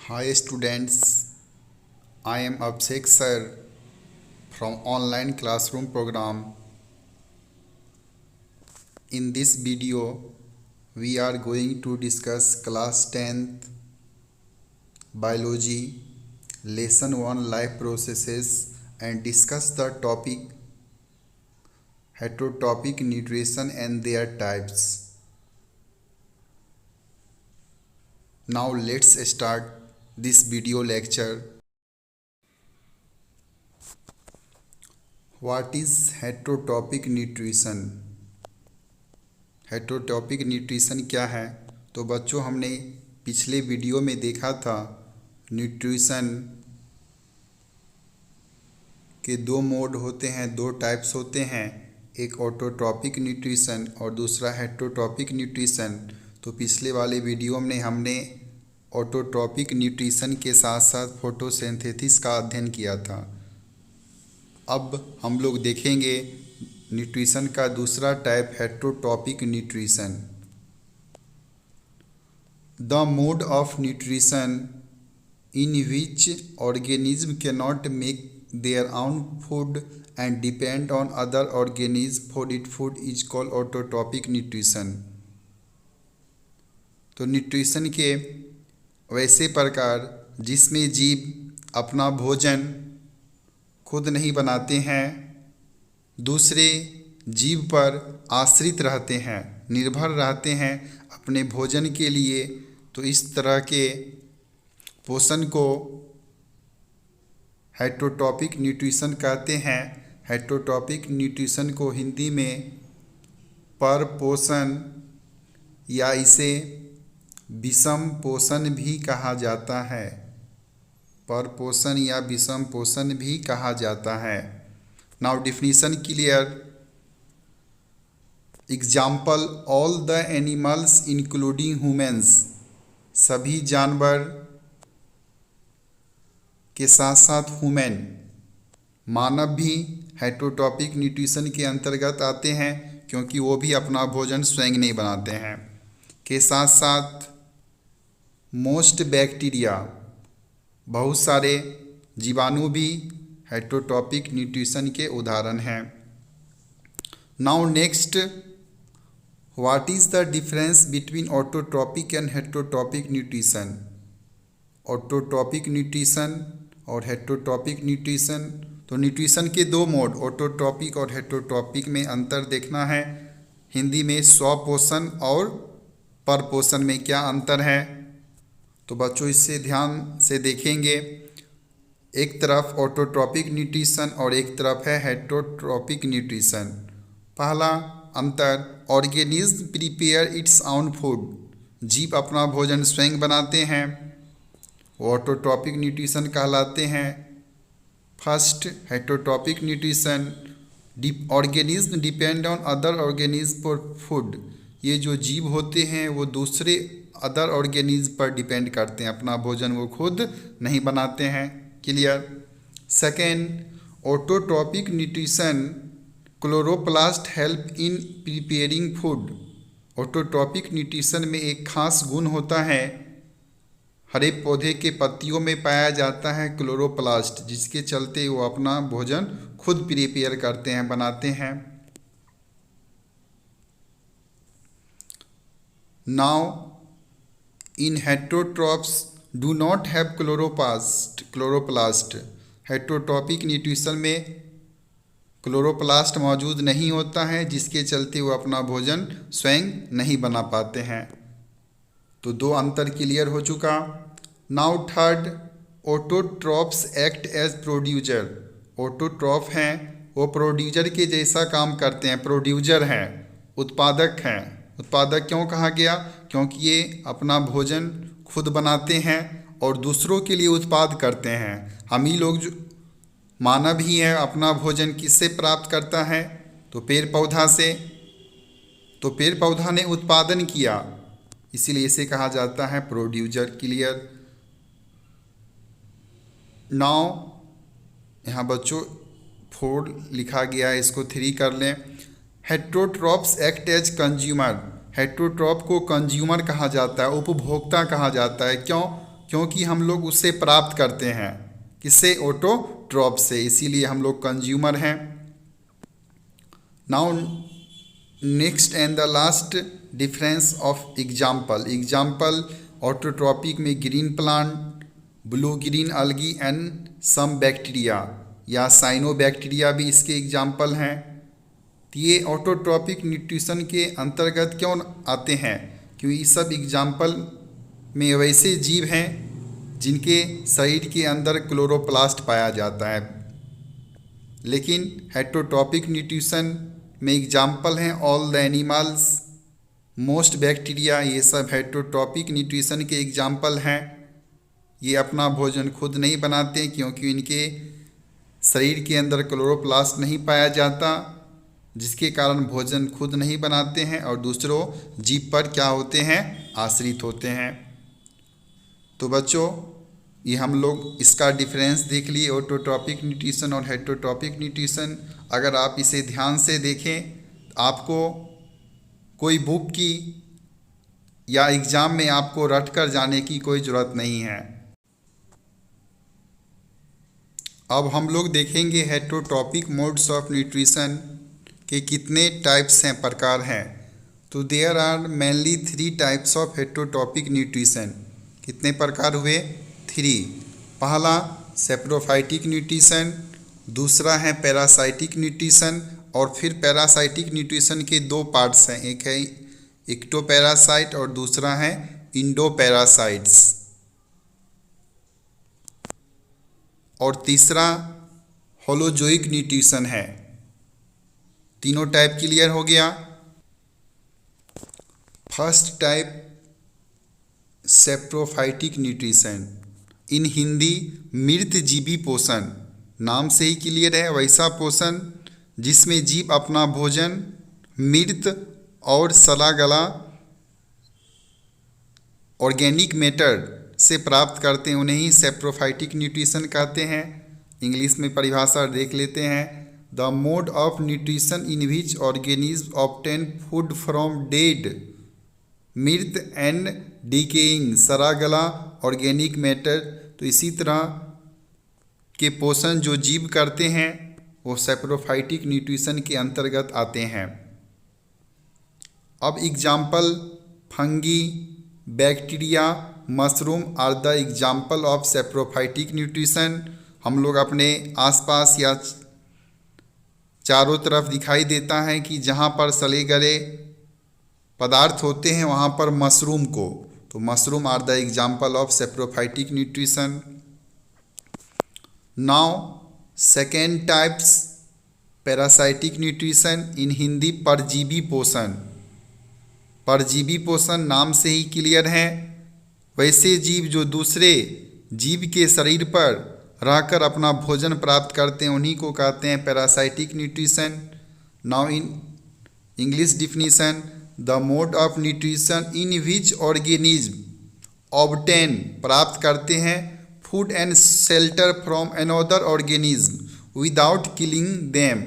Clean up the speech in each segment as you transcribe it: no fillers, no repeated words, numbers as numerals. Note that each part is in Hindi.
Hi students, I am Abhishek sir from online classroom program. In this video, we are going to discuss class 10th biology lesson 1 life processes and discuss the topic heterotropic nutrition and their types. Now let's start this video lecture. What is heterotropic nutrition? Heterotrophic nutrition क्या है? तो बच्चों, हमने पिछले वीडियो में देखा था न्यूट्रिशन के दो मोड होते हैं, दो टाइप्स होते हैं, एक ऑटोट्रॉपिक न्यूट्रिशन और दूसरा हेटरोटॉपिक न्यूट्रिशन। तो पिछले वाले वीडियो में हमने ऑटोट्रॉपिक न्यूट्रिशन के साथ साथ फोटोसिंथेसिस का अध्ययन किया था। अब हम लोग देखेंगे न्यूट्रिशन का दूसरा type heterotrophic nutrition. The mode of nutrition in which organism can not make their own food and depend on other organism for it food is called autotrophic nutrition. तो न्यूट्रिशन के वैसे प्रकार जिसमें जीव अपना भोजन खुद नहीं बनाते हैं, दूसरे जीव पर आश्रित रहते हैं, निर्भर रहते हैं अपने भोजन के लिए। तो इस तरह के पोषण को हेटरोटॉपिक न्यूट्रिशन कहते हैं। हेटरोटॉपिक न्यूट्रिशन को हिंदी में परपोषण या इसे विषम पोषण भी कहा जाता है। परपोषण या विषम पोषण भी कहा जाता है। Now definition clear. Example, all the animals including humans, सभी जानवर के साथ साथ ह्यूमन मानव भी हेटरोटॉपिक न्यूट्रिशन के अंतर्गत आते हैं, क्योंकि वो भी अपना भोजन स्वयं नहीं बनाते हैं। के साथ साथ मोस्ट बैक्टीरिया, बहुत सारे जीवाणु भी हेटरोटॉपिक न्यूट्रिशन के उदाहरण हैं। Now next, what is the difference between autotrophic and heterotrophic nutrition? Autotrophic nutrition और हेटरोटॉपिक न्यूट्रिशन। तो न्यूट्रिशन के दो मोड ऑटोट्रॉपिक और हेटरोटॉपिक में अंतर देखना है। हिंदी में स्वपोषण और परपोषण में क्या अंतर है? तो बच्चों, इससे ध्यान से देखेंगे। एक तरफ ऑटोट्रॉपिक न्यूट्रिशन और एक तरफ है हेटरोट्रॉपिक न्यूट्रिशन। पहला अंतर, organism prepare its own food, जीव अपना भोजन स्वयं बनाते हैं, वो ऑटोट्रॉपिक न्यूट्रिशन कहलाते हैं। First, heterotrophic nutrition, organism depend on other organism for food, ये जो जीव होते हैं वो दूसरे अदर ऑर्गेनिज्म पर डिपेंड करते हैं, अपना भोजन वो खुद नहीं बनाते हैं। Clear? Second, autotrophic nutrition, chloroplast help in preparing food. Autotrophic nutrition में एक खास गुण होता है, हरे पौधे के पत्तियों में पाया जाता है क्लोरोप्लास्ट, जिसके चलते वो अपना भोजन खुद प्रिपेयर करते हैं, बनाते हैं। Now in heterotrophs do not have chloroplast. Heterotrophic nutrition में क्लोरोप्लास्ट मौजूद नहीं होता है, जिसके चलते वो अपना भोजन स्वयं नहीं बना पाते हैं। तो दो अंतर क्लियर हो चुका। Now third, autotrophs act as producer. Autotroph हैं, वो प्रोड्यूसर के जैसा काम करते हैं, प्रोड्यूसर हैं, उत्पादक हैं। उत्पादक क्यों कहा गया? क्योंकि ये अपना भोजन खुद बनाते हैं और दूसरों के लिए उत्पाद करते हैं। हम ही लोग जो मानव ही है, अपना भोजन किससे प्राप्त करता है? तो पेड़ पौधा से। तो पेड़ पौधा ने उत्पादन किया, इसीलिए इसे कहा जाता है प्रोड्यूसर। क्लियर? नाउ यहाँ बच्चों 4 लिखा गया है, इसको 3 कर लें। Heterotrophs act as consumer. Heterotroph को कंज्यूमर कहा जाता है, उपभोक्ता कहा जाता है। क्यों? क्योंकि हम लोग उसे प्राप्त करते हैं, किससे? ऑटोट्रॉप से, इसीलिए हम लोग कंज्यूमर हैं। Now next and the last difference of example autotrophic में green plant, blue green algae and some bacteria या साइनोबैक्टीरिया भी इसके एग्जाम्पल हैं। तो ये ऑटोट्रॉपिक न्यूट्रिशन के अंतर्गत क्यों आते हैं? क्योंकि इस सब एग्जाम्पल में वैसे जीव हैं जिनके शरीर के अंदर क्लोरोप्लास्ट पाया जाता है। लेकिन हेटरोट्रॉपिक न्यूट्रिशन में एग्जाम्पल हैं all the animals, most bacteria, ये सब हेटरोट्रॉपिक न्यूट्रिशन के एग्जाम्पल हैं। ये अपना भोजन खुद नहीं बनाते क्योंकि इनके शरीर के अंदर क्लोरोप्लास्ट नहीं पाया जाता, जिसके कारण भोजन खुद नहीं बनाते हैं और दूसरों जीव पर क्या होते हैं? आश्रित होते हैं। तो बच्चों, ये हम लोग इसका डिफरेंस देख लिए, ऑटोट्रॉपिक न्यूट्रिशन और हेटरोट्रॉपिक न्यूट्रिशन। अगर आप इसे ध्यान से देखें, आपको कोई बुक की या एग्ज़ाम में आपको रट कर जाने की कोई ज़रूरत नहीं है। अब हम लोग देखेंगे हेटरोट्रॉपिक मोड्स ऑफ न्यूट्रिशन के कितने टाइप्स हैं, प्रकार हैं। तो there are mainly 3 types of heterotrophic nutrition. कितने प्रकार हुए? 3। पहला सेप्रोफाइटिक न्यूट्रिशन, दूसरा है पैरासाइटिक न्यूट्रिशन, और फिर पैरासाइटिक न्यूट्रिशन के 2 पार्ट्स हैं, एक है एक्टोपैरासाइट और दूसरा है इंडोपैरासाइट्स, और तीसरा होलोजोइक न्यूट्रिशन है। तीनों टाइप क्लियर हो गया। First type saprophytic nutrition, in Hindi मृत जीवी पोषण, नाम से ही क्लियर है, वैसा पोषण जिसमें जीव अपना भोजन मृत और सड़ा गला ऑर्गेनिक मैटर से प्राप्त करते हैं, उन्हें ही सेप्रोफाइटिक न्यूट्रिशन कहते हैं। इंग्लिश में परिभाषा देख लेते हैं। The mode of nutrition in which organism obtain food from dead, मृत एंड डिकेइंग, सड़ा गला ऑर्गेनिक मैटर। तो इसी तरह के पोषण जो जीव करते हैं वो सेप्रोफाइटिक न्यूट्रिशन के अंतर्गत आते हैं। अब example fungi, bacteria, mushroom are the example of saprophytic nutrition. हम लोग अपने आसपास या चारों तरफ दिखाई देता है कि जहाँ पर सड़े गले पदार्थ होते हैं वहाँ पर मशरूम को, तो mushroom are the example of saprophytic nutrition. Now second types parasitic nutrition, in Hindi परजीवी पोषण। परजीवी पोषण नाम से ही क्लियर है, वैसे जीव जो दूसरे जीव के शरीर पर रहकर अपना भोजन प्राप्त करते हैं उन्हीं को कहते हैं parasitic nutrition. Now in English definition, the mode of nutrition in which organism obtain, प्राप्त करते हैं, food and shelter from another organism without killing them.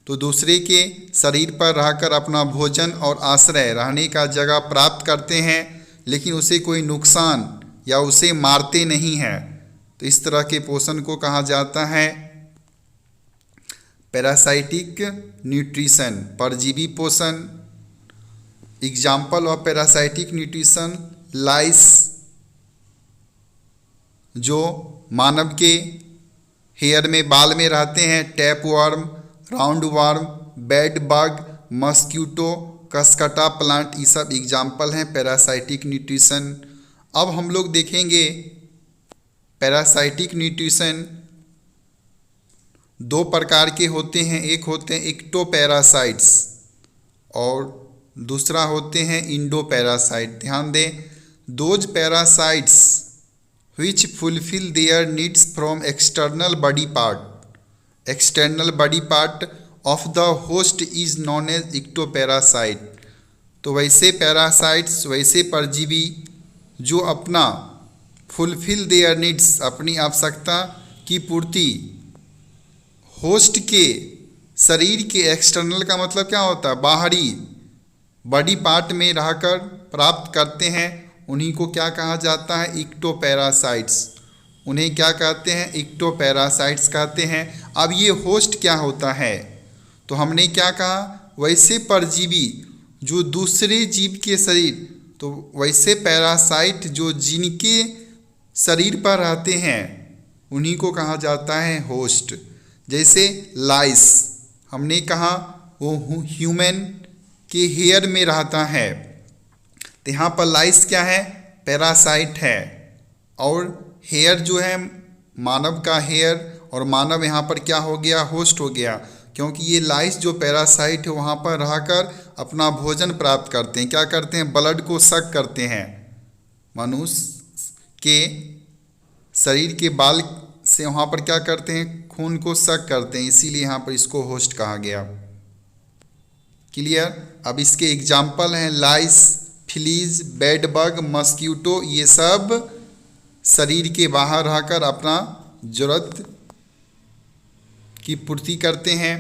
तो दूसरे के शरीर पर रहकर अपना भोजन और आश्रय, रहने का जगह प्राप्त करते हैं, लेकिन उसे कोई नुकसान या उसे मारते नहीं हैं। तो इस तरह के पोषण को कहा जाता है पैरासाइटिक न्यूट्रिशन, परजीवी पोषण। Example of parasitic nutrition lice, जो मानव के हेयर में, बाल में रहते हैं, tape worm, round worm, bed bug, mosquito, cuscuta plant, ये सब एग्जाम्पल हैं पैरासाइटिक न्यूट्रिशन। अब हम लोग देखेंगे पैरासाइटिक न्यूट्रिशन 2 प्रकार के होते हैं, एक होते हैं एक्टोपैरासाइट्स और दूसरा होते हैं इंडोपैरासाइट। ध्यान दें, those parasites which fulfill their needs from external body part of the host is known as ectoparasite। तो वैसे पैरासाइट्स, वैसे परजीवी जो अपना फुलफिल देयर नीड्स, अपनी आवश्यकता की पूर्ति होस्ट के शरीर के, एक्सटर्नल का मतलब क्या होता है? बाहरी बॉडी पार्ट में रहकर प्राप्त करते हैं, उन्हीं को क्या कहा जाता है, इक्टोपैरासाइट्स। उन्हें क्या कहते हैं, इक्टोपैरासाइट्स कहते हैं। अब ये होस्ट क्या होता है, तो हमने क्या कहा, वैसे परजीवी जो दूसरे जीव के शरीर, तो वैसे पैरासाइट जो जिनके शरीर पर रहते हैं उन्हीं को कहा जाता है होस्ट। जैसे लाइस हमने कहा वो ह्यूमन के हेयर में रहता है, तो यहाँ पर लाइस क्या है, पैरासाइट है। और हेयर जो है मानव का हेयर, और मानव यहाँ पर क्या हो गया, होस्ट हो गया, क्योंकि ये लाइस जो पैरासाइट है वहाँ पर रहकर अपना भोजन प्राप्त करते हैं। क्या करते हैं, ब्लड को सक करते हैं। मनुष्य के शरीर के बाल से वहाँ पर क्या करते हैं, खून को सक करते हैं, इसीलिए यहाँ पर इसको होस्ट कहा गया। क्लियर। अब इसके एग्जाम्पल हैं लाइस, फ्लीज, बेड बग, मस्क्यूटो, ये सब शरीर के बाहर रहकर अपना जरूरत की पूर्ति करते हैं।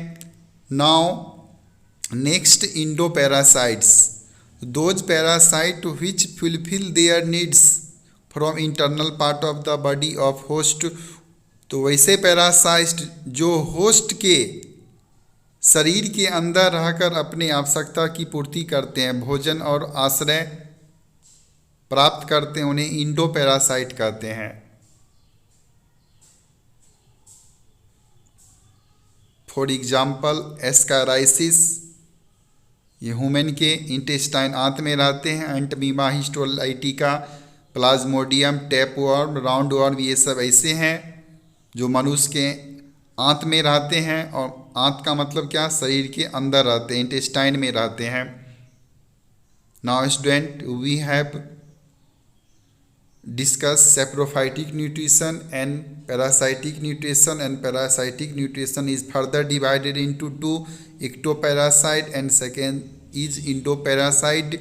Now next, endoparasites, those parasite which fulfil their needs from internal part of the body of host. तो वैसे पैरासाइट जो होस्ट के शरीर के अंदर रहकर अपनी आवश्यकता की पूर्ति करते हैं, भोजन और आश्रय प्राप्त करते हैं, उन्हें इंडोपैरासाइट कहते हैं। फॉर एग्जाम्पल एस्काराइसिस, ये ह्यूमन के इंटेस्टाइन आंत में रहते हैं। Entamoeba, histolytica, plasmodium, tapeworm, round worm, ये सब ऐसे हैं जो मनुष्य के आंत में रहते हैं। और आंत का मतलब क्या, शरीर के अंदर रहते हैं, इंटेस्टाइन में रहते हैं। Now student, we have discuss saprophytic nutrition and parasitic nutrition, and parasitic nutrition is further divided into two, ectoparasite and second is endoparasite.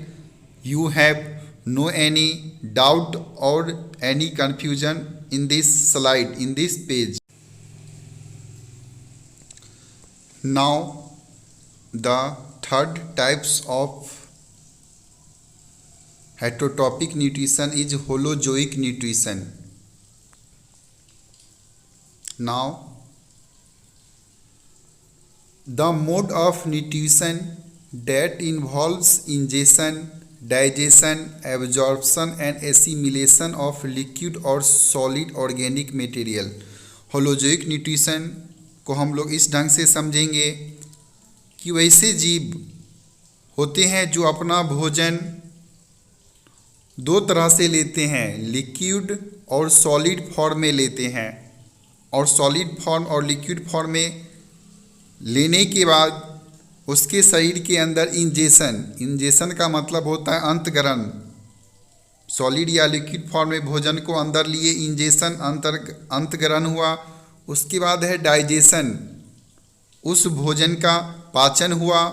You have no any doubt or any confusion in this slide, in this page. Now the third types of heterotropic nutrition is holozoic nutrition. Now the mode of nutrition that involves ingestion, digestion, absorption and assimilation of liquid or solid organic material. holozoic nutrition को हम लोग इस ढंग से समझेंगे कि वैसे जीव होते हैं जो अपना भोजन दो तरह से लेते हैं, लिक्विड और सॉलिड फॉर्म में लेते हैं। और सॉलिड फॉर्म और लिक्विड फॉर्म में लेने के बाद उसके शरीर के अंदर इंजेशन का मतलब होता है अंतग्रहण। सॉलिड या लिक्विड फॉर्म में भोजन को अंदर लिए, इंजेशन अंतग्रहण हुआ। उसके बाद है डाइजेशन, उस भोजन का पाचन हुआ।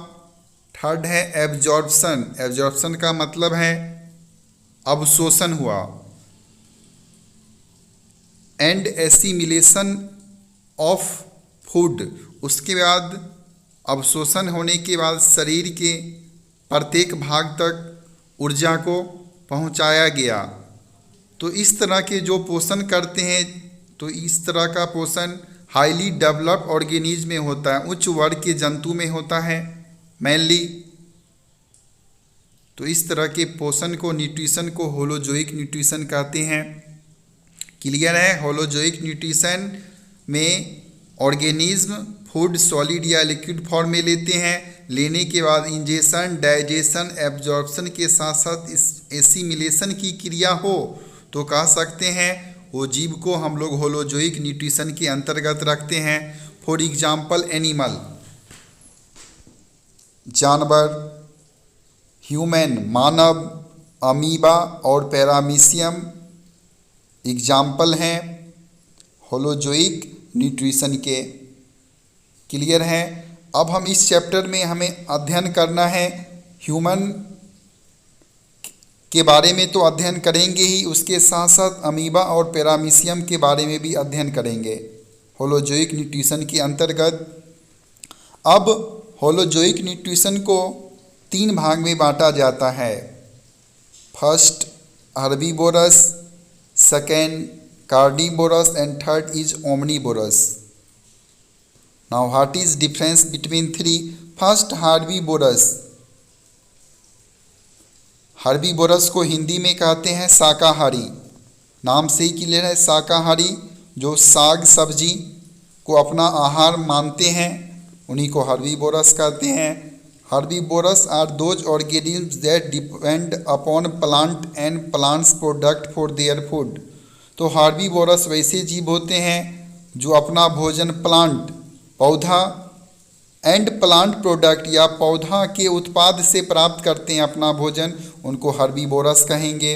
थर्ड है एब्जॉर्प्शन का मतलब है अवशोषण हुआ। एंड एसिमिलेशन ऑफ फूड, उसके बाद अवशोषण होने के बाद शरीर के प्रत्येक भाग तक ऊर्जा को पहुंचाया गया। तो इस तरह के जो पोषण करते हैं, तो इस तरह का पोषण हाईली डेवलप्ड ऑर्गेनिज्म में होता है, उच्च वर्ग के जंतु में होता है मेनली। तो इस तरह के पोषण को, न्यूट्रिशन को होलोजोइक न्यूट्रिशन कहते हैं। क्लियर है। होलोजोइक न्यूट्रिशन में ऑर्गेनिज्म फूड सॉलिड या लिक्विड फॉर्म में लेते हैं, लेने के बाद इंजेशन, डाइजेशन, एब्जॉर्प्शन के साथ साथ इस एसिमिलेशन की क्रिया हो तो कह सकते हैं वो जीव को हम लोग होलोजोइक न्यूट्रिशन के अंतर्गत रखते हैं। फॉर एग्जाम्पल एनिमल, जानवर, ह्यूमन मानव, अमीबा और पैरामीशियम एग्जाम्पल हैं होलोजोइक न्यूट्रिशन के। क्लियर है। अब हम इस चैप्टर में हमें अध्ययन करना है ह्यूमन के बारे में, तो अध्ययन करेंगे ही, उसके साथ साथ अमीबा और पैरामीशियम के बारे में भी अध्ययन करेंगे होलोजोइक न्यूट्रिशन के अंतर्गत। अब होलोजोइक न्यूट्रिशन को 3 भाग में बांटा जाता है। First herbivorous, second carnivorous, and third is omnivorous. Now what is difference between three? First herbivorous. Herbivorous को हिंदी में कहते हैं शाकाहारी। नाम से ही क्लियर है, शाकाहारी जो साग सब्जी को अपना आहार मानते हैं उन्हीं को हर्बीवोरस कहते हैं। Herbivorous are those organisms that depend upon plant and plants product for their food. तो हर्बीवोरस वैसे जीव होते हैं जो अपना भोजन प्लांट पौधा एंड प्लांट प्रोडक्ट या पौधा के उत्पाद से प्राप्त करते हैं अपना भोजन, उनको हर्बीवोरस कहेंगे।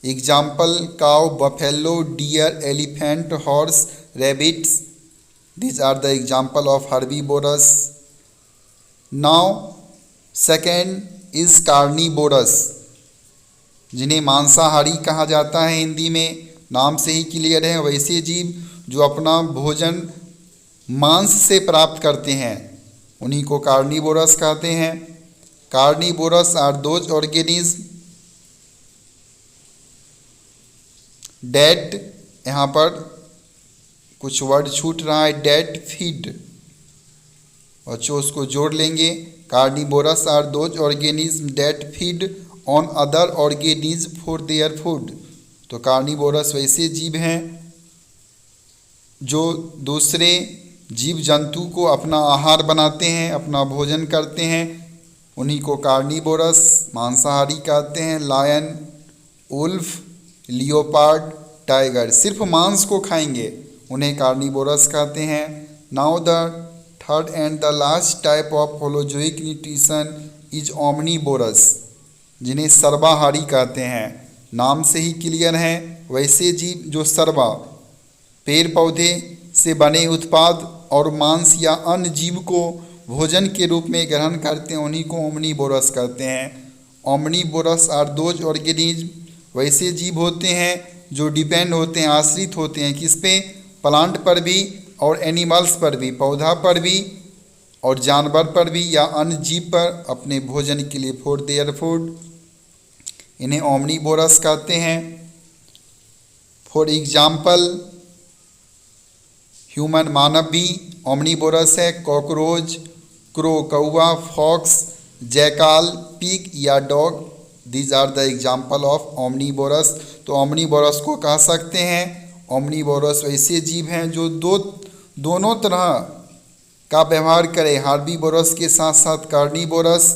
Example cow, buffalo, deer, elephant, horse, rabbits, these are the example of herbivorous. Now second is carnivorous, जिन्हें मांसाहारी कहा जाता है हिंदी में। नाम से ही क्लियर है, वैसे जीव जो अपना भोजन मांस से प्राप्त करते हैं उन्हीं को कार्निवोरस कहते हैं। Carnivorous are those organism that, यहाँ पर कुछ वर्ड छूट रहा है, डेट फीड, बच्चों उसको जोड़ लेंगे। Carnivorous are those organism that feed on other organism for their food. तो कार्निवोरस वैसे जीव हैं जो दूसरे जीव जंतु को अपना आहार बनाते हैं, अपना भोजन करते हैं, उन्हीं को कार्निवोरस मांसाहारी कहते हैं। लायन, उल्फ, लियोपार्ड, टाइगर सिर्फ मांस को खाएंगे, उन्हें कार्निवोरस कहते हैं। Now the third and the last type of holozoic nutrition is omnivorous, जिन्हें सर्वाहारी कहते हैं। नाम से ही क्लियर है, वैसे जीव जो सर्वा पेड़ पौधे से बने उत्पाद और मांस या अन्य जीव को भोजन के रूप में ग्रहण करते हैं उन्हीं को ओमनीवोरस कहते हैं। ओमनीवोरस आर दोज ऑर्गेनिज्म, वैसे जीव होते हैं जो डिपेंड होते हैं, आश्रित होते हैं किस पे? प्लांट पर भी और एनिमल्स पर भी, पौधा पर भी और जानवर पर भी या अन्य जीव पर अपने भोजन के लिए फॉर देयर फूड, इन्हें ओमनीवोरस कहते हैं। फॉर एग्जाम्पल ह्यूमन, मानव भी ओमनीवोरस है। कॉकरोच, क्रो कौवा, फॉक्स, जैकाल, पिग या dog, these are the example of omnivorous. तो ओमनीवोरस को कह सकते हैं। ओमनीवोरस वैसे जीव हैं जो दोनों तरह का व्यवहार करें, हर्बीवोरस के साथ साथ कार्निवोरस,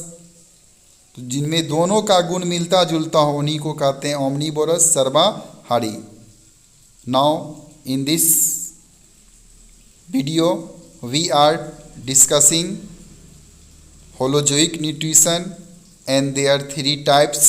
तो जिनमें दोनों का गुण मिलता जुलता हो उन्हीं को कहते हैं ओमनीवोरस, सर्वाहारी। Now in this video we are discussing holozoic nutrition and there are three types.